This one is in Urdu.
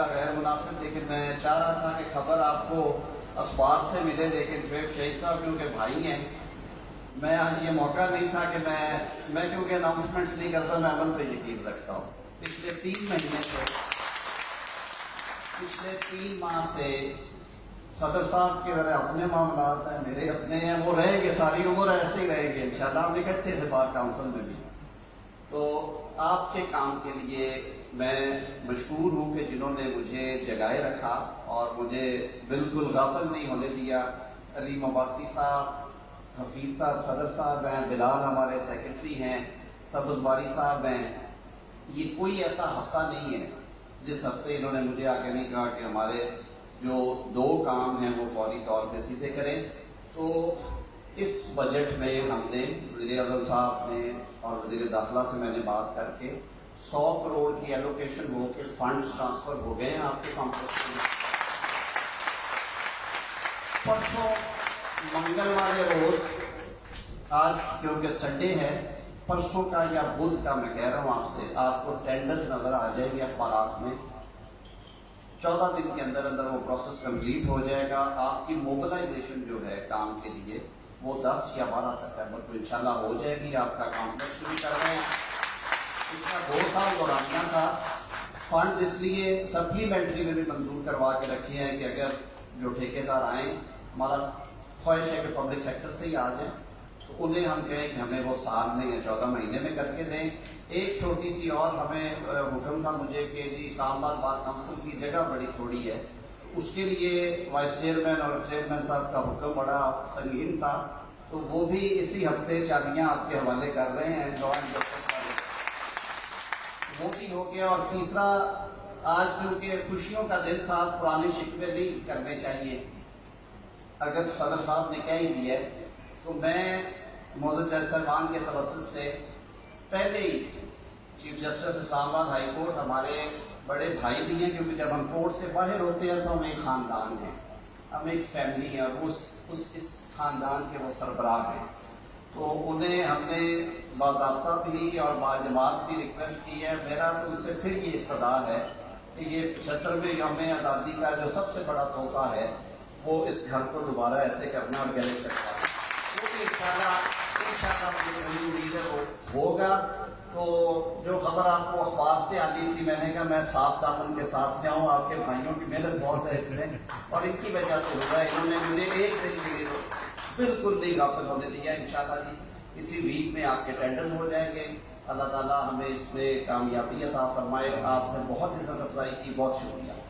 لگا غیر مناسب، لیکن میں چاہ رہا تھا کہ خبر آپ کو اخبار سے ملے، لیکن شعیب شہید صاحب کیونکہ بھائی ہیں، میں آج یہ موقع نہیں تھا کہ میں کیونکہ اناؤنسمنٹس نہیں کرتا، میں عمل پہ یقین رکھتا ہوں۔ پچھلے 3 ماہ سے صدر صاحب کے میرے اپنے معاملات ہیں، میرے اپنے ہیں، وہ رہیں گے، ساری عمر ایسے ہی رہیں گے انشاءاللہ، ہم اکٹھے تھے بار کونسل میں بھی۔ تو آپ کے کام کے لیے میں مشکور ہوں کہ جنہوں نے مجھے جگائے رکھا اور مجھے بالکل غافل نہیں ہونے دیا۔ علیم عباسی صاحب، حفیظ صاحب صدر صاحب ہیں، بلال ہمارے سیکرٹری ہیں، سبز باری صاحب ہیں۔ یہ کوئی ایسا ہفتہ نہیں ہے جس ہفتے انہوں نے مجھے آ کے نہیں کہا کہ ہمارے جو 2 کام ہیں وہ فوری طور پہ سیدھے کریں۔ تو اس بجٹ میں ہم نے وزیر اعظم صاحب نے اور وزیر داخلہ سے میں نے بات کر کے 100 کروڑ کی ایلوکیشن ہو کے فنڈز ٹرانسفر ہو گئے ہیں آپ کے کمپلیکس میں۔ پرسوں منگل والے روز، آج کیونکہ سنڈے ہے، پرسوں کا یا بدھ کا میں کہہ رہا ہوں آپ سے، آپ کو ٹینڈر نظر آ جائیں گے اخبارات میں۔ 14 دن کے اندر اندر وہ پروسیس کمپلیٹ ہو جائے گا۔ آپ کی موبلائزیشن جو ہے کام کے لیے وہ 10 یا 12 سپٹمبر کو انشاءاللہ ہو جائے گی۔ آپ کا کمپلیکس شروع کر رہے ہیں، اس کا 2 سال دورانیہ تھا۔ فنڈز اس لیے سپلیمنٹری میں بھی منظور کروا کے رکھے ہیں کہ اگر جو ٹھیکیدار آئیں، ہمارا خواہش ہے کہ پبلک سیکٹر سے ہی آ جائیں، تو انہیں ہم کہیں کہ ہمیں وہ سال میں یا 14 مہینے میں کر کے دیں۔ ایک چھوٹی سی اور ہمیں حکم تھا مجھے کہ جی اسلام آباد بار کونسل کی جگہ بڑی تھوڑی ہے، اس کے لیے وائس چیئرمین اور چیئرمین صاحب کا حکم بڑا سنگین تھا، تو وہ بھی اسی ہفتے چابیاں آپ کے حوالے کر رہے ہیں جوائنٹ جسٹس والے، وہ بھی ہو گیا۔ اور تیسرا، آج کیونکہ خوشیوں کا دن تھا، پرانے شکوے نہیں کرنے چاہیے، اگر صدر صاحب نے کہہ ہی دیا ہے تو میں معزز جج صاحبان کے توسط سے پہلے ہی چیف جسٹس اسلام آباد ہائی کورٹ ہمارے بڑے بھائی بھی ہیں، کیونکہ جب ہم کورٹ سے باہر ہوتے ہیں تو ہم ایک خاندان ہیں، ہم ایک فیملی ہیں، اور اس خاندان کے وہ سربراہ ہیں، تو انہیں ہم نے باضابطہ بھی اور باجماعت بھی ریکویسٹ کی ہے۔ میرا تو ان سے پھر یہ استدعا ہے کہ یہ 75ویں یوم آزادی کا جو سب سے بڑا تحفہ ہے وہ اس گھر کو دوبارہ ایسے کرنا اور گلے سے کرنا، کیونکہ انشاءاللہ مجھے پوری امید ہے وہ ہوگا۔ تو جو خبر آپ کو اخبار سے آتی تھی، میں نے کہا میں صاف دامن کے ساتھ جاؤں، آپ کے بھائیوں کی محنت بہت ہے اس میں، اور ان کی وجہ سے ہوگا، انہوں نے مجھے ایک دن کے لیے بالکل نہیں غافل ہونے دیا۔ انشاءاللہ جی اسی ویک میں آپ کے ٹینڈر ہو جائیں گے، اللہ تعالیٰ ہمیں اس میں کامیابی عطا فرمائے۔ آپ نے بہت عزت افزائی کی، بہت شکریہ۔